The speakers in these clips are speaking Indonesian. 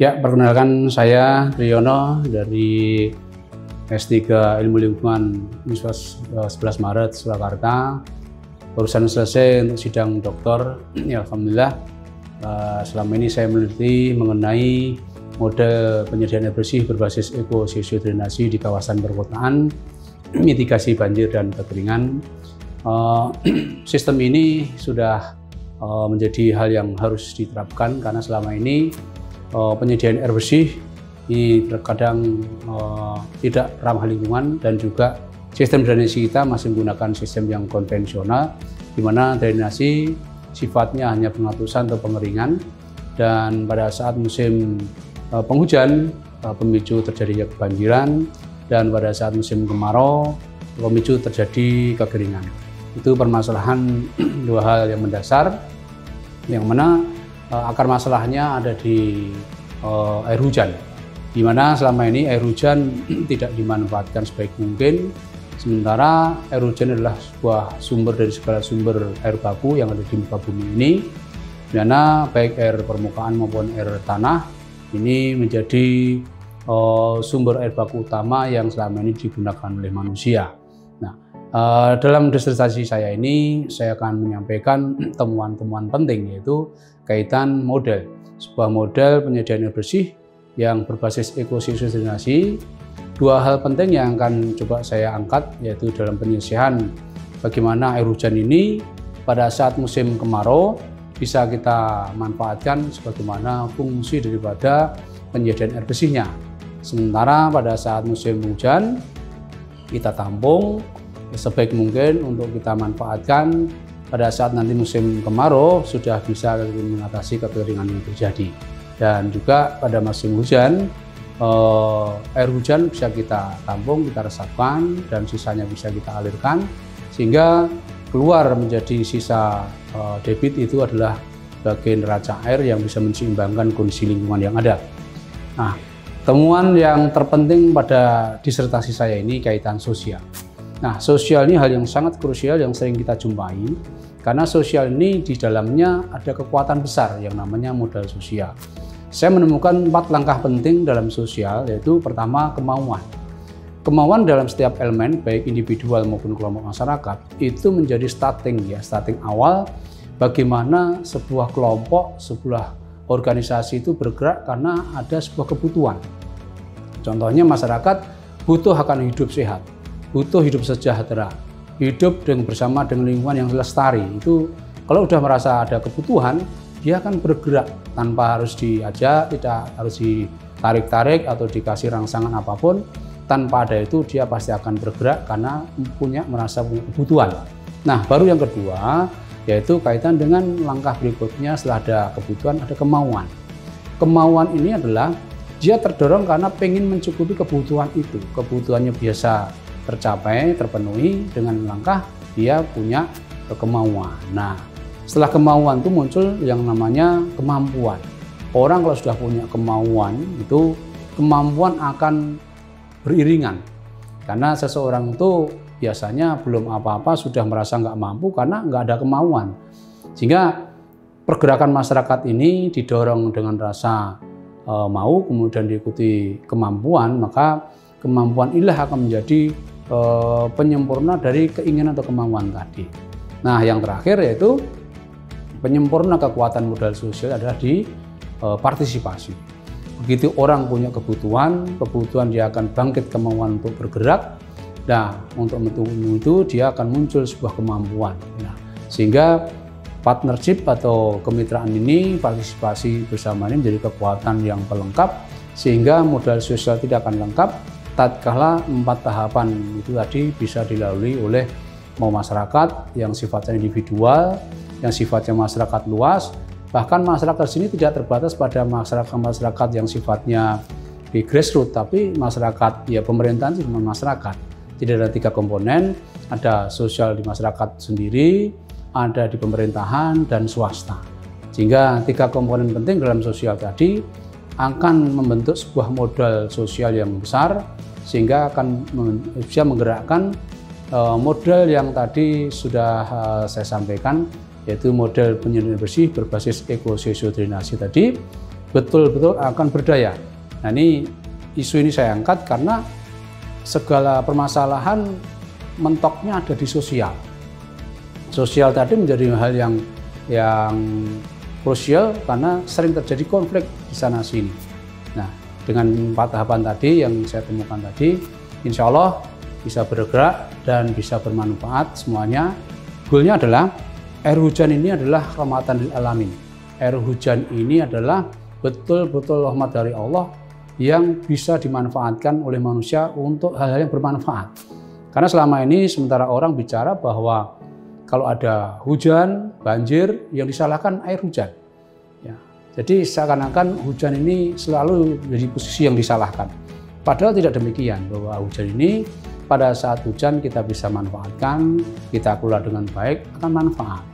Ya, perkenalkan saya Triyono dari S3 Ilmu Lingkungan Universitas 11 Maret Surakarta. Barusan selesai untuk sidang doktor. Ya, alhamdulillah. Selama ini saya meneliti mengenai model penyediaan air bersih berbasis ekosisio-drenase di kawasan perkotaan, mitigasi banjir dan kekeringan. Sistem ini sudah menjadi hal yang harus diterapkan karena selama ini penyediaan air bersih ini terkadang tidak ramah lingkungan, dan juga sistem drainasi kita masih menggunakan sistem yang konvensional, di mana drainasi sifatnya hanya penghapusan atau pengeringan, dan pada saat musim penghujan pemicu terjadinya kebanjiran, dan pada saat musim kemarau pemicu terjadi kekeringan. Itu permasalahan dua hal yang mendasar, yang mana akar masalahnya ada di air hujan, di mana selama ini air hujan tidak dimanfaatkan sebaik mungkin. Sementara air hujan adalah sebuah sumber dari segala sumber air baku yang ada di muka bumi ini, di mana baik air permukaan maupun air tanah ini menjadi sumber air baku utama yang selama ini digunakan oleh manusia. Nah, dalam disertasi saya ini saya akan menyampaikan temuan-temuan penting, yaitu kaitan model, sebuah model penyediaan air bersih yang berbasis ekosistem-drenase. Dua hal penting yang akan coba saya angkat, yaitu dalam penyelesaian bagaimana air hujan ini pada saat musim kemarau bisa kita manfaatkan sebagaimana fungsi daripada penyediaan air bersihnya. Sementara pada saat musim hujan kita tampung sebaik mungkin untuk kita manfaatkan pada saat nanti musim kemarau sudah bisa mengatasi kekeringan yang terjadi. Dan juga pada musim hujan, air hujan bisa kita tampung, kita resapkan, dan sisanya bisa kita alirkan, sehingga keluar menjadi sisa debit itu adalah bagian neraca air yang bisa menseimbangkan kondisi lingkungan yang ada. Nah, temuan yang terpenting pada disertasi saya ini kaitan sosial. Nah, sosial ini hal yang sangat krusial yang sering kita jumpai, karena sosial ini di dalamnya ada kekuatan besar yang namanya modal sosial. Saya menemukan 4 langkah penting dalam sosial, yaitu pertama, kemauan. Kemauan dalam setiap elemen, baik individual maupun kelompok masyarakat, itu menjadi starting awal bagaimana sebuah kelompok, sebuah organisasi itu bergerak karena ada sebuah kebutuhan. Contohnya masyarakat butuh akan hidup sehat, butuh hidup sejahtera, hidup bersama dengan lingkungan yang lestari. Itu kalau sudah merasa ada kebutuhan, dia akan bergerak tanpa harus diajak, tidak harus ditarik-tarik atau dikasih rangsangan apapun. Tanpa ada itu dia pasti akan bergerak karena merasa punya kebutuhan. Nah, baru yang kedua, yaitu kaitan dengan langkah berikutnya setelah ada kebutuhan, ada kemauan. Kemauan ini adalah dia terdorong karena pengen mencukupi kebutuhan itu. Kebutuhannya biasa tercapai, terpenuhi dengan langkah dia punya kemauan. Nah, setelah kemauan itu muncul yang namanya kemampuan. Orang kalau sudah punya kemauan, itu kemampuan akan beriringan. Karena seseorang itu biasanya belum apa-apa sudah merasa nggak mampu karena nggak ada kemauan. Sehingga pergerakan masyarakat ini didorong dengan rasa mau, kemudian diikuti kemampuan, maka kemampuan inilah akan menjadi penyempurna dari keinginan atau kemauan tadi. Nah, yang terakhir yaitu penyempurna kekuatan modal sosial adalah di partisipasi. Begitu orang punya kebutuhan dia akan bangkit kemauan untuk bergerak. Nah, untuk itu dia akan muncul sebuah kemampuan. Nah, sehingga partnership atau kemitraan ini, partisipasi bersama ini menjadi kekuatan yang pelengkap, sehingga modal sosial tidak akan lengkap tatkala 4 tahapan itu tadi bisa dilalui oleh masyarakat yang sifatnya individual, yang sifatnya masyarakat luas. Bahkan masyarakat sini tidak terbatas pada masyarakat yang sifatnya di grassroots, tapi masyarakat ya pemerintahan sih masyarakat. Jadi ada 3 komponen, ada sosial di masyarakat sendiri, ada di pemerintahan dan swasta. Sehingga 3 komponen penting dalam sosial tadi akan membentuk sebuah modal sosial yang besar, sehingga akan bisa menggerakkan model yang tadi sudah saya sampaikan, yaitu model penyediaan bersih berbasis ekosistem-drenase tadi, betul-betul akan berdaya. Nah, ini isu ini saya angkat karena segala permasalahan mentoknya ada di sosial. Sosial tadi menjadi hal yang krusial karena sering terjadi konflik di sana sini. Nah, dengan 4 tahapan tadi yang saya temukan tadi, insya Allah bisa bergerak dan bisa bermanfaat semuanya. Goalnya adalah air hujan ini adalah rahmatan lil alamin. Air hujan ini adalah betul-betul rahmat dari Allah yang bisa dimanfaatkan oleh manusia untuk hal-hal yang bermanfaat. Karena selama ini sementara orang bicara bahwa kalau ada hujan, banjir, yang disalahkan air hujan. Ya, jadi seakan-akan hujan ini selalu menjadi posisi yang disalahkan. Padahal tidak demikian, bahwa hujan ini pada saat hujan kita bisa manfaatkan, kita kelola dengan baik, akan manfaat.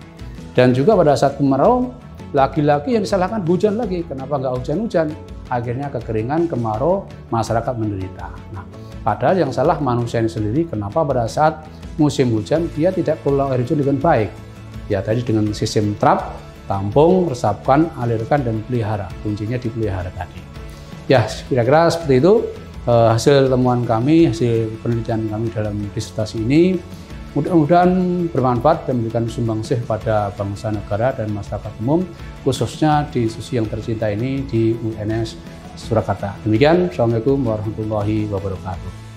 Dan juga pada saat kemarau, lagi-lagi yang disalahkan hujan lagi. Kenapa nggak hujan-hujan? Akhirnya kekeringan, kemarau, masyarakat menderita. Nah, padahal yang salah manusia ini sendiri. Kenapa pada saat musim hujan dia tidak kelola air hujan dengan baik? Ya tadi dengan sistem trap, tampung, resapkan, alirkan, dan pelihara. Kuncinya dipelihara tadi. Ya, kira-kira seperti itu hasil temuan kami, hasil penelitian kami dalam disertasi ini. Mudah-mudahan bermanfaat dan memberikan sumbangsih pada bangsa, negara, dan masyarakat umum, khususnya di institusi yang tercinta ini di UNS Surakarta. Demikian, Assalamualaikum warahmatullahi wabarakatuh.